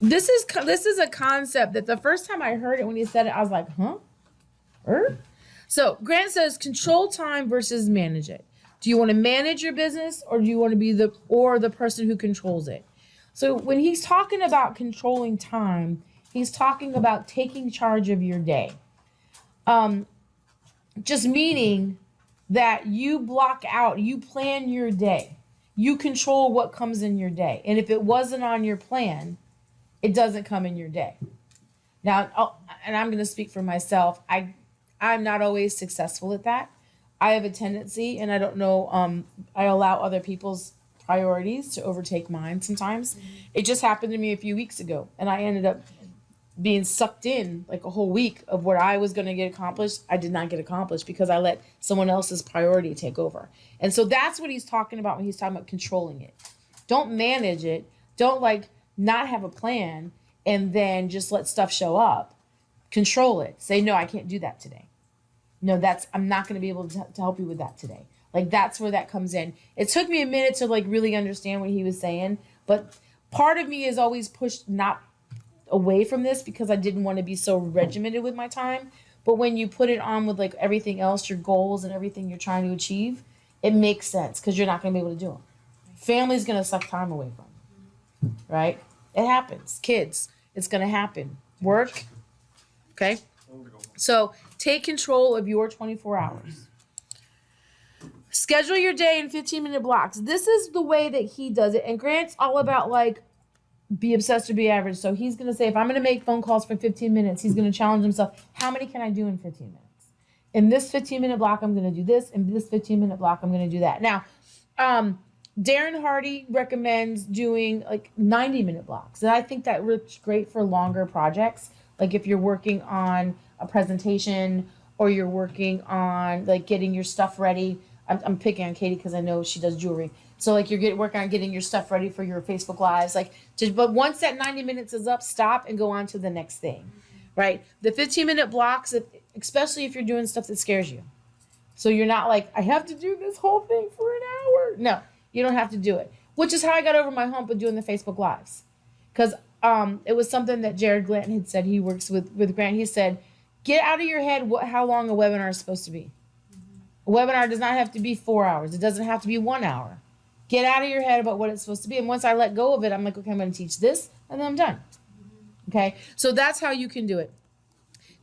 This is a concept that the first time I heard it, when he said it, I was like, huh? So Grant says control time versus manage it. Do you want to manage your business, or do you want to be the person who controls it? So when he's talking about controlling time, he's talking about taking charge of your day. Just meaning that you block out, you plan your day. You control what comes in your day. And if it wasn't on your plan, it doesn't come in your day. Now, and I'm going to speak for myself. I'm not always successful at that. I have a tendency, and I don't know, I allow other people's priorities to overtake mine sometimes. It just happened to me a few weeks ago, and I ended up being sucked in like a whole week of what I was going to get accomplished. I did not get accomplished because I let someone else's priority take over. And so that's what he's talking about when he's talking about controlling it. Don't manage it. Don't like not have a plan and then just let stuff show up. Control it. Say, no, I can't do that today. No, I'm not going to be able to help you with that today. Like, that's where that comes in. It took me a minute to like really understand what he was saying, but part of me is always pushed not away from this because I didn't want to be so regimented with my time. But when you put it on with like everything else, your goals and everything you're trying to achieve, it makes sense because you're not going to be able to do them. Family's going to suck time away from you, right? It happens. Kids, it's going to happen. Work, okay? So take control of your 24 hours. Schedule your day in 15-minute blocks. This is the way that he does it. And Grant's all about like, be obsessed or be average. So he's going to say, if I'm going to make phone calls for 15 minutes, he's going to challenge himself. How many can I do in 15 minutes? In this 15-minute block, I'm going to do this. In this 15-minute block, I'm going to do that. Now, Darren Hardy recommends doing like 90-minute blocks. And I think that works great for longer projects. Like if you're working on a presentation or you're working on like getting your stuff ready. I'm picking on Katie because I know she does jewelry. So like you're working on getting your stuff ready for your Facebook Lives. But once that 90 minutes is up, stop and go on to the next thing, right? The 15-minute blocks, especially if you're doing stuff that scares you. So you're not like, I have to do this whole thing for an hour. No, you don't have to do it. Which is how I got over my hump of doing the Facebook Lives. Because it was something that Jared Glanton had said. He works with Grant. He said, get out of your head how long a webinar is supposed to be. A webinar does not have to be 4 hours. It doesn't have to be 1 hour. Get out of your head about what it's supposed to be. And once I let go of it, I'm like, okay, I'm going to teach this, and then I'm done. Okay? So that's how you can do it.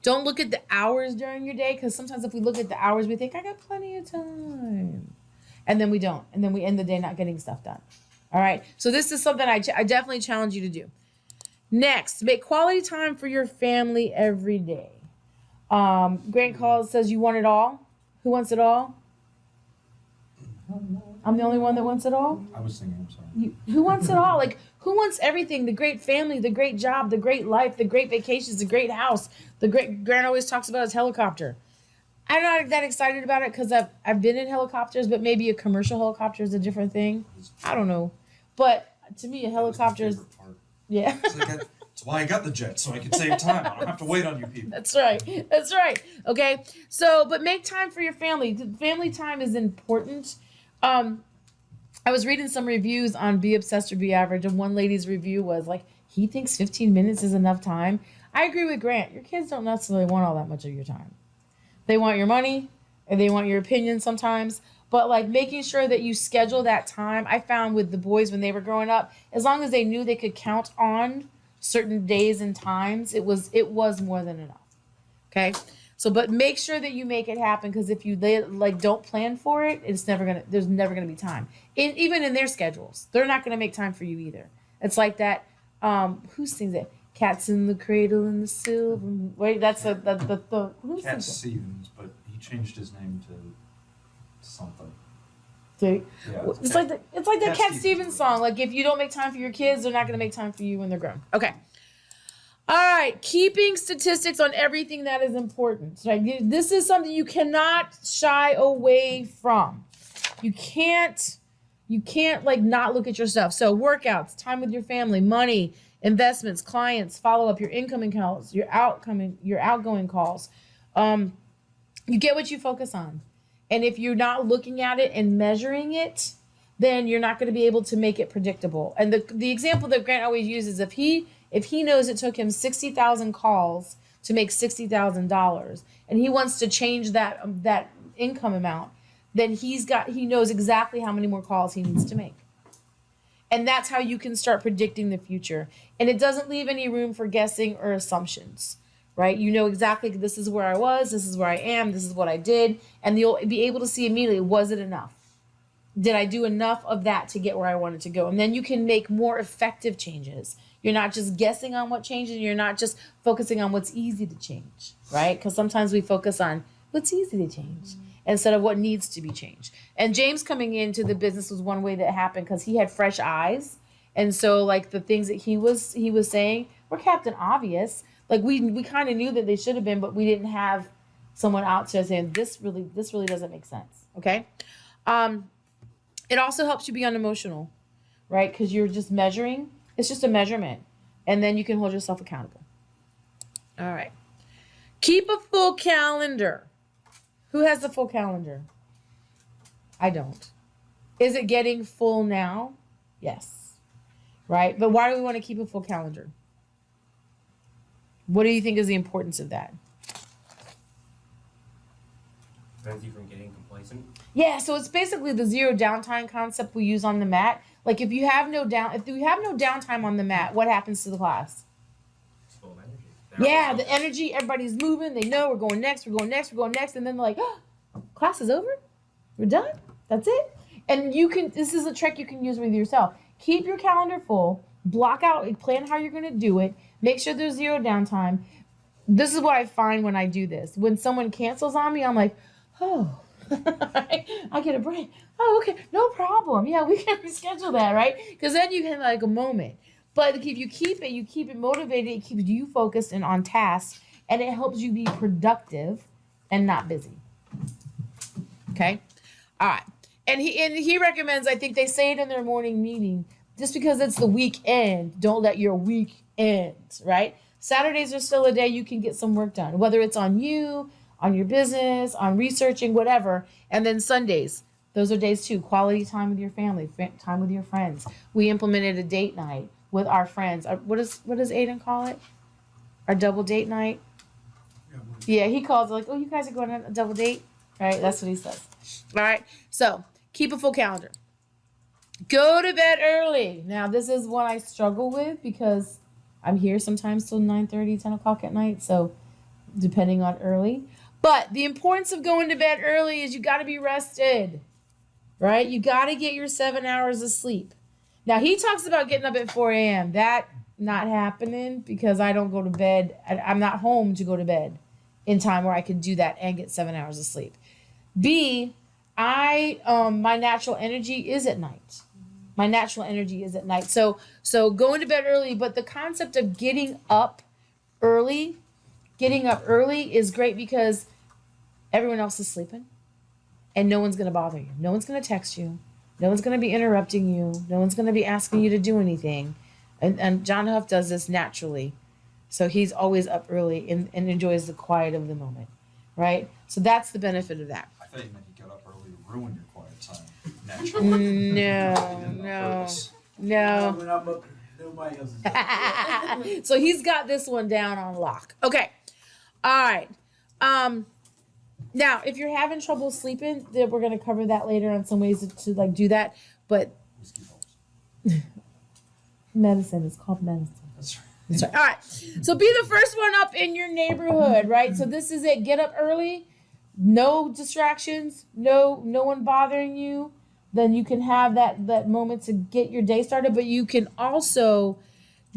Don't look at the hours during your day, because sometimes if we look at the hours, we think, I got plenty of time. And then we don't. And then we end the day not getting stuff done. All right? So this is something I definitely challenge you to do. Next, make quality time for your family every day. Grant Calls says, you want it all? Who wants it all? I'm the only one that wants it all? I was singing, I'm sorry. Who wants it all? Like, who wants everything? The great family, the great job, the great life, the great vacations, the great house. Grant always talks about his helicopter. I'm not that excited about it because I've been in helicopters, but maybe a commercial helicopter is a different thing. I don't know. But to me, a helicopter is... Yeah. That's why I got the jet, so I can save time. I don't have to wait on you people. That's right. That's right. Okay. So, but make time for your family. Family time is important. I was reading some reviews on Be Obsessed or Be Average, and one lady's review was like, he thinks 15 minutes is enough time. I agree with Grant. Your kids don't necessarily want all that much of your time. They want your money, and they want your opinion sometimes. But like making sure that you schedule that time. I found with the boys when they were growing up, as long as they knew they could count on certain days and times, it was more than enough. Okay. So, but make sure that you make it happen, because if you don't plan for it, there's never gonna be time. Even in their schedules, they're not gonna make time for you either. It's like that. Who sings it? Cats in the Cradle and the Silver. Wait, that's the Cat Stevens, but he changed his name to something. Yeah, it's like the Cat Stevens Stevens song. Like, if you don't make time for your kids, they're not gonna make time for you when they're grown. Okay. All right, keeping statistics on everything that is important. Right? This is something you cannot shy away from. You can't like not look at your stuff. So workouts, time with your family, money, investments, clients, follow up, your incoming calls, your outgoing calls. You get what you focus on. And if you're not looking at it and measuring it, then you're not going to be able to make it predictable. And the example that Grant always uses, if If he knows it took him 60,000 calls to make $60,000 and he wants to change that income amount, then he knows exactly how many more calls he needs to make. And that's how you can start predicting the future. And it doesn't leave any room for guessing or assumptions, right? You know exactly, this is where I was, this is where I am, this is what I did. And you'll be able to see immediately, was it enough? Did I do enough of that to get where I wanted to go? And then you can make more effective changes. You're not just guessing on what changes. You're not just focusing on what's easy to change, right? Because sometimes we focus on what's easy to change instead of what needs to be changed. And James coming into the business was one way that happened because he had fresh eyes. And so like the things that he was saying were Captain Obvious. Like we kind of knew that they should have been, but we didn't have someone out there saying this really doesn't make sense. Okay. It also helps you be unemotional, right? Because you're just measuring. It's just a measurement. And then you can hold yourself accountable. All right. Keep a full calendar. Who has the full calendar? I don't. Is it getting full now? Yes. Right? But why do we want to keep a full calendar? What do you think is the importance of that? Prevents you from getting complacent. Yeah, so it's basically the zero downtime concept we use on the mat. Like if you have no downtime on the mat, what happens to the class? It's full of energy. Yeah, the energy, everybody's moving, they know we're going next, and then they're like, oh, class is over? We're done? That's it? And this is a trick you can use with yourself. Keep your calendar full, block out, plan how you're gonna do it, make sure there's zero downtime. This is what I find when I do this. When someone cancels on me, I'm like, oh, I get a break. Oh, okay, no problem. Yeah, we can reschedule that, right? Because then you can like a moment. But if you keep it motivated, it keeps you focused and on task, and it helps you be productive and not busy. Okay? All right. And he recommends, I think they say it in their morning meeting, just because it's the weekend, don't let your week end, right? Saturdays are still a day you can get some work done, whether it's on you, on your business, on researching, whatever. And then Sundays, those are days too. Quality time with your family, time with your friends. We implemented a date night with our friends. What does Aiden call it? Our double date night? Yeah, he calls it like, oh, you guys are going on a double date? Right? That's what he says. All right. So keep a full calendar. Go to bed early. Now, this is what I struggle with because I'm here sometimes till 9:30, 10 o'clock at night. So depending on early. But the importance of going to bed early is you got to be rested, right? You got to get your 7 hours of sleep. Now, he talks about getting up at 4 a.m. That not happening because I don't go to bed. I'm not home to go to bed in time where I can do that and get 7 hours of sleep. B, my natural energy is at night. My natural energy is at night. So going to bed early, but the concept of getting up early is great because everyone else is sleeping and no one's going to bother you. No one's going to text you. No one's going to be interrupting you. No one's going to be asking you to do anything. And John Huff does this naturally. So he's always up early and enjoys the quiet of the moment, right? So that's the benefit of that. I thought you meant you got up early to ruin your quiet time. Naturally. No. So he's got this one down on lock. Okay. All right. Now, if you're having trouble sleeping, then we're going to cover that later on some ways to like do that. But Whiskey helps. medicine is called medicine. That's right. That's right. All right. So be the first one up in your neighborhood, right? So this is it. Get up early. No distractions. No one bothering you. Then you can have that moment to get your day started. But you can also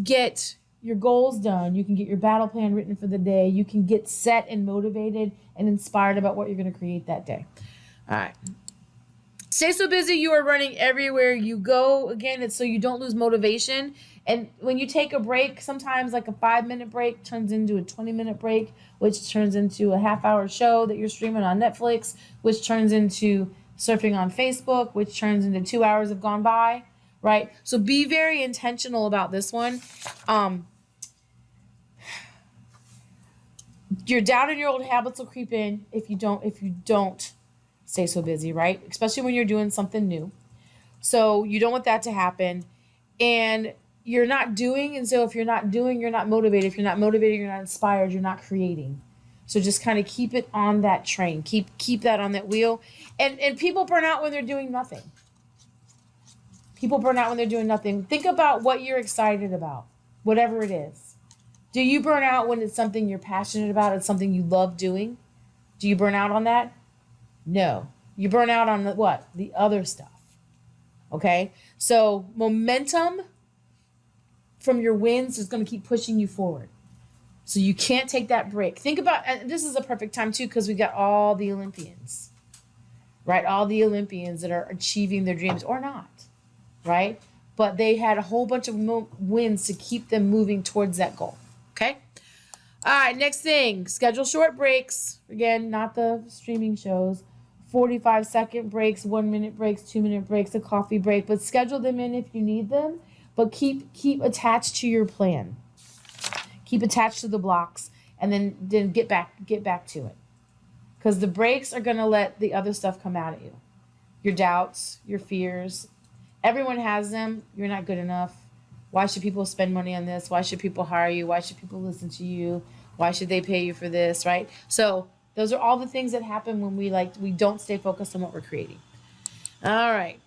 get your goals done. You can get your battle plan written for the day. You can get set and motivated and inspired about what you're going to create that day. All right. Stay so busy you are running everywhere you go. Again, it's so you don't lose motivation. And when you take a break, sometimes like a 5-minute break turns into a 20-minute break, which turns into a half-hour show that you're streaming on Netflix, which turns into surfing on Facebook, which turns into 2 hours have gone by, right? So be very intentional about this one. Your doubt in your old habits will creep in if you don't stay so busy, right? Especially when you're doing something new. So you don't want that to happen. And you're not doing. And so if you're not doing, you're not motivated. If you're not motivated, you're not inspired. You're not creating. So just kind of keep it on that train. Keep that on that wheel. And people burn out when they're doing nothing. People burn out when they're doing nothing. Think about what you're excited about, whatever it is. Do you burn out when it's something you're passionate about? It's something you love doing? Do you burn out on that? No. You burn out on what? The other stuff. Okay? So momentum from your wins is going to keep pushing you forward. So you can't take that break. Think about, and this is a perfect time too, because we got all the Olympians, right? All the Olympians that are achieving their dreams or not, right? But they had a whole bunch of wins to keep them moving towards that goal. Okay? All right, next thing, schedule short breaks. Again, not the streaming shows. 45-second breaks, 1-minute breaks, 2-minute breaks, a coffee break, but schedule them in if you need them, but keep attached to your plan. Keep attached to the blocks, and then get back to it. Because the breaks are going to let the other stuff come out at you. Your doubts, your fears. Everyone has them. You're not good enough. Why should people spend money on this? Why should people hire you? Why should people listen to you? Why should they pay you for this, right? So those are all the things that happen when we don't stay focused on what we're creating. All right.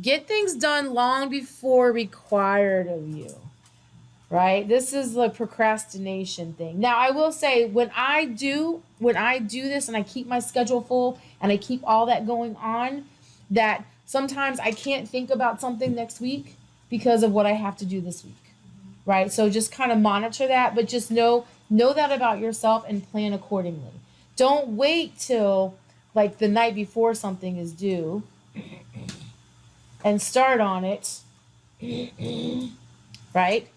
Get things done long before required of you, right? This is the procrastination thing. Now, I will say when I do this and I keep my schedule full and I keep all that going on, that sometimes I can't think about something next week because of what I have to do this week, right? So just kind of monitor that, but just know that about yourself and plan accordingly. Don't wait till like the night before something is due and start on it, right?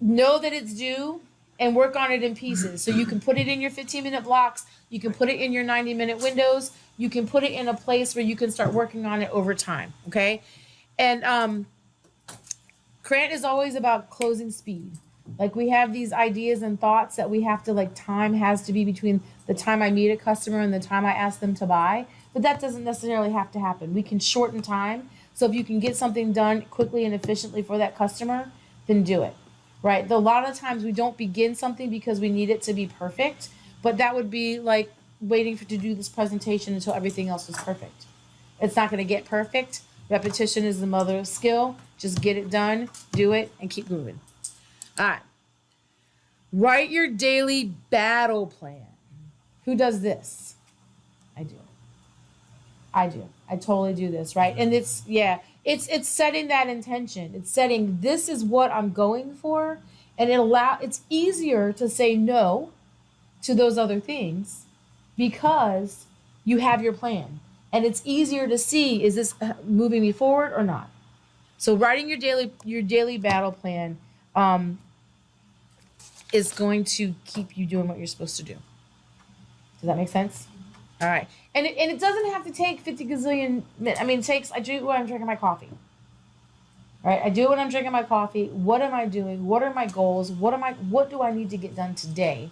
Know that it's due and work on it in pieces. So you can put it in your 15-minute blocks. You can put it in your 90-minute windows. You can put it in a place where you can start working on it over time, okay? And Grant is always about closing speed. Like we have these ideas and thoughts that we have to, like, time has to be between the time I meet a customer and the time I ask them to buy. But that doesn't necessarily have to happen. We can shorten time. So if you can get something done quickly and efficiently for that customer, then do it, right? A lot of times we don't begin something because we need it to be perfect. But that would be like waiting to do this presentation until everything else is perfect. It's not going to get perfect. Repetition is the mother of skill. Just get it done, do it, and keep moving. All right. Write your daily battle plan. Who does this? I do. I totally do this, right? And it's setting that intention. It's setting, this is what I'm going for, and it's easier to say no to those other things because you have your plan. And it's easier to see, is this moving me forward or not? So writing your daily battle plan is going to keep you doing what you're supposed to do. Does that make sense? All right. And it doesn't have to take 50 gazillion minutes. I mean, I do it when I'm drinking my coffee. All right. I do it when I'm drinking my coffee. What am I doing? What are my goals? What do I need to get done today?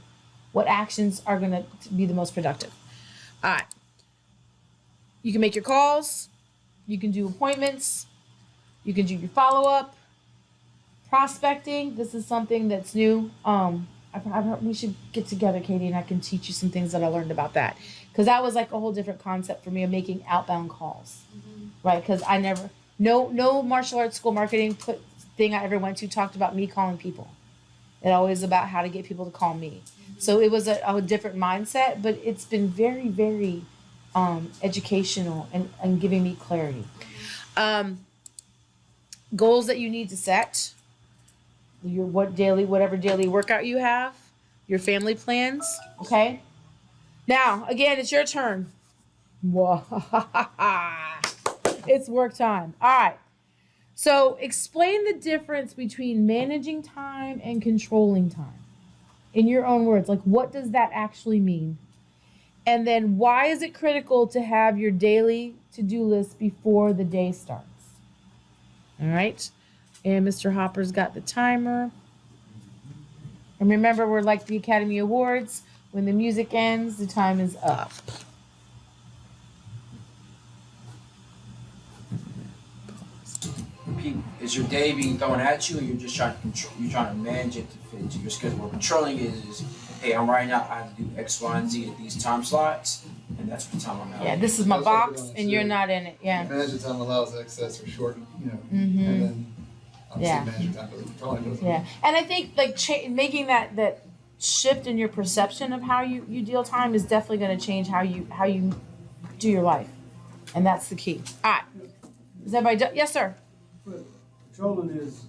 What actions are going to be the most productive? All right. You can make your calls. You can do appointments. You can do your follow-up. Prospecting. This is something that's new. We should get together, Katie, and I can teach you some things that I learned about that. Because that was like a whole different concept for me of making outbound calls, right? Because no martial arts school marketing thing I ever went to talked about me calling people. It always about how to get people to call me. So it was a different mindset, but it's been very, very educational and giving me clarity. Goals that you need to set. Whatever daily workout you have, your family plans, okay? Now, again, it's your turn. It's work time. All right. So explain the difference between managing time and controlling time. In your own words, like what does that actually mean? And then why is it critical to have your daily to-do list before the day starts? All right. And Mr. Hopper's got the timer. And remember, we're like the Academy Awards. When the music ends, the time is up. Pete, Is your day being thrown at you, and you're just trying to you're trying to manage it to fit into your schedule? What controlling it is, hey, I'm writing out I have to do X, Y, and Z at these time slots, and that's what time I'm out. Yeah, this is my That's what box, we're doing and you're too. not in it. Yeah. Manager time allows access or shorten, Mhm. and then obviously Yeah. manager time doesn't control it. Yeah, and I think like making that shift in your perception of how you deal time is definitely going to change how you do your life, and that's the key. All right, is everybody done? Yes, sir. But controlling is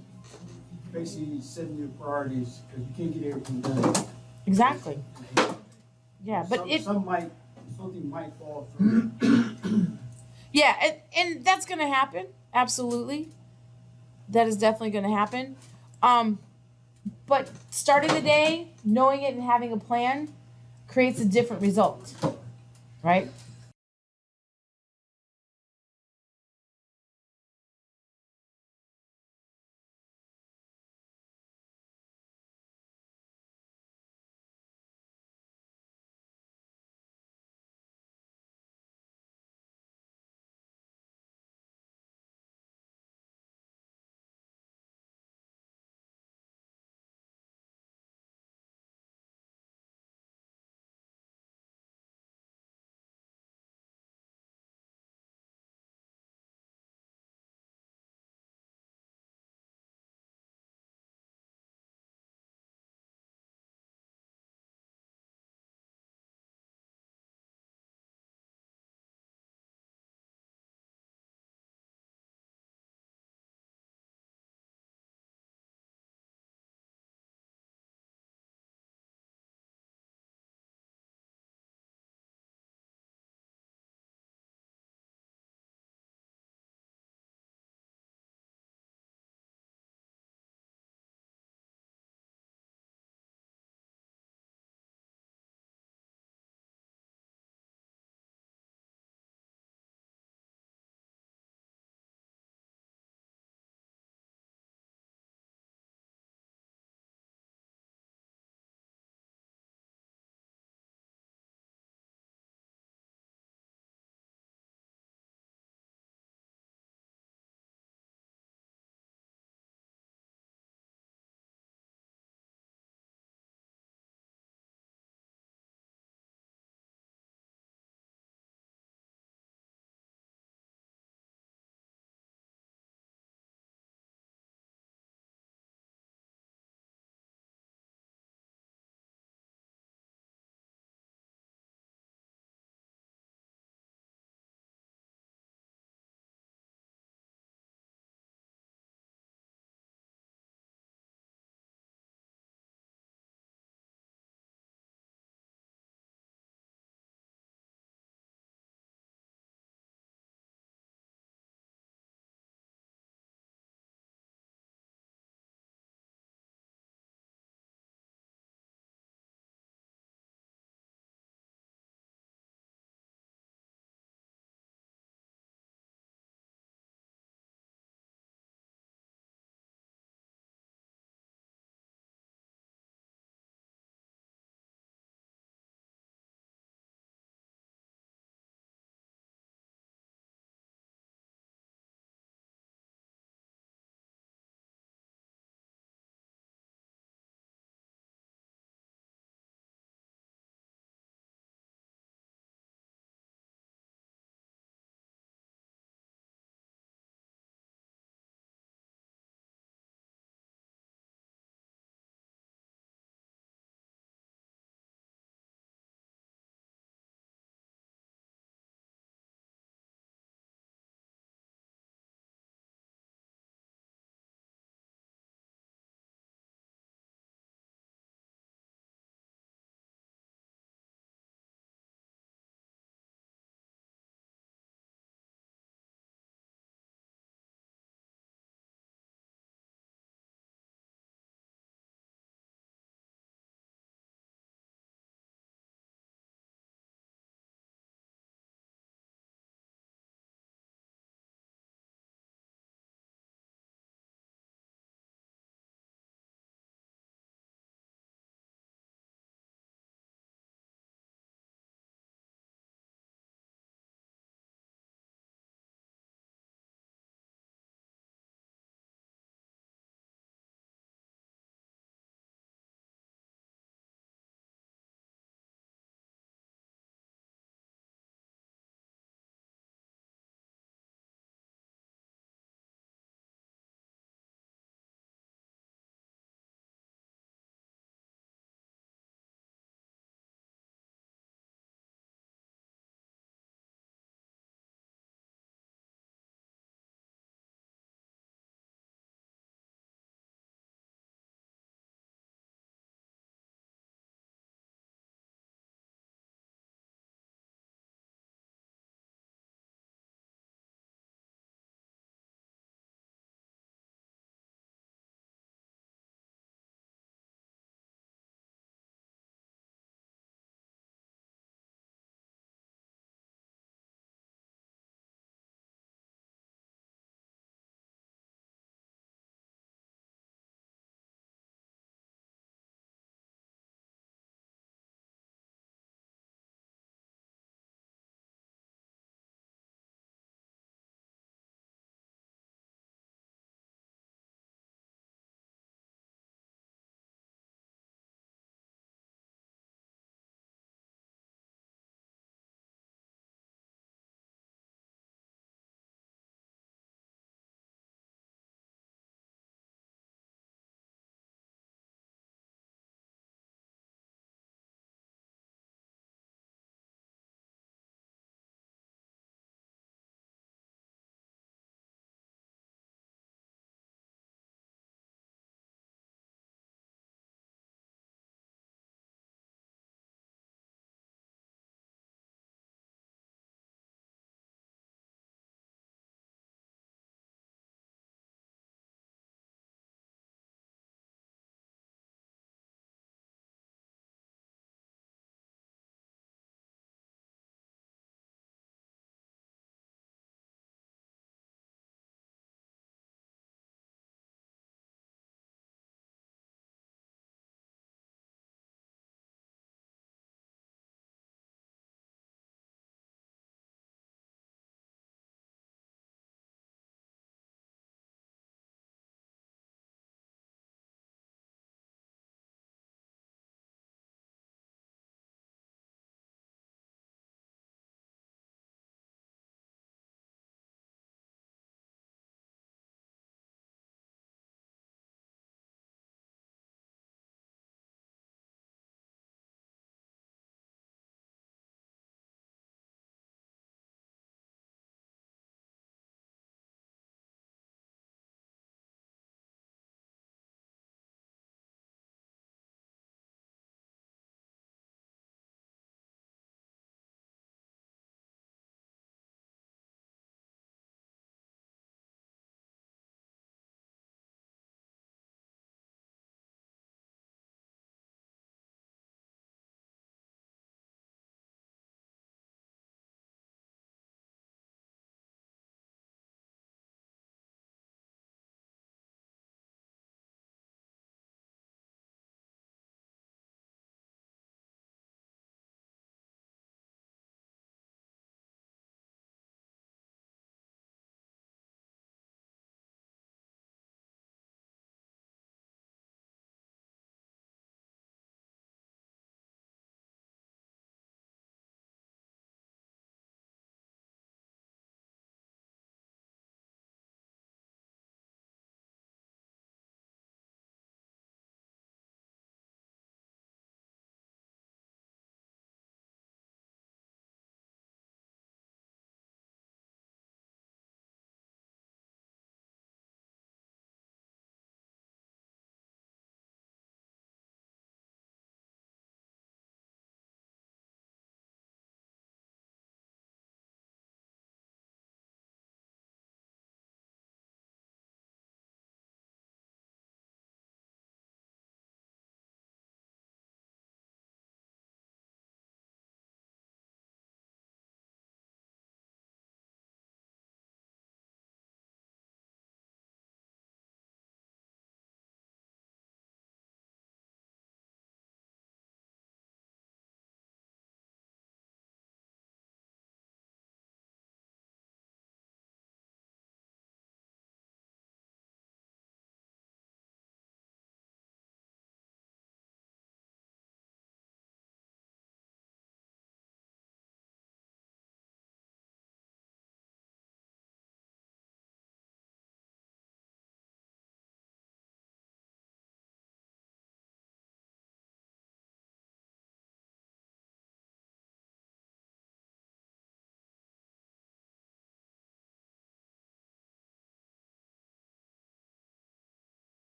basically setting your priorities, because you can't get everything done. Exactly. Yeah, but something might fall through. yeah, and that's going to happen. Absolutely, that is definitely going to happen. But starting the day, knowing it, and having a plan creates a different result, right?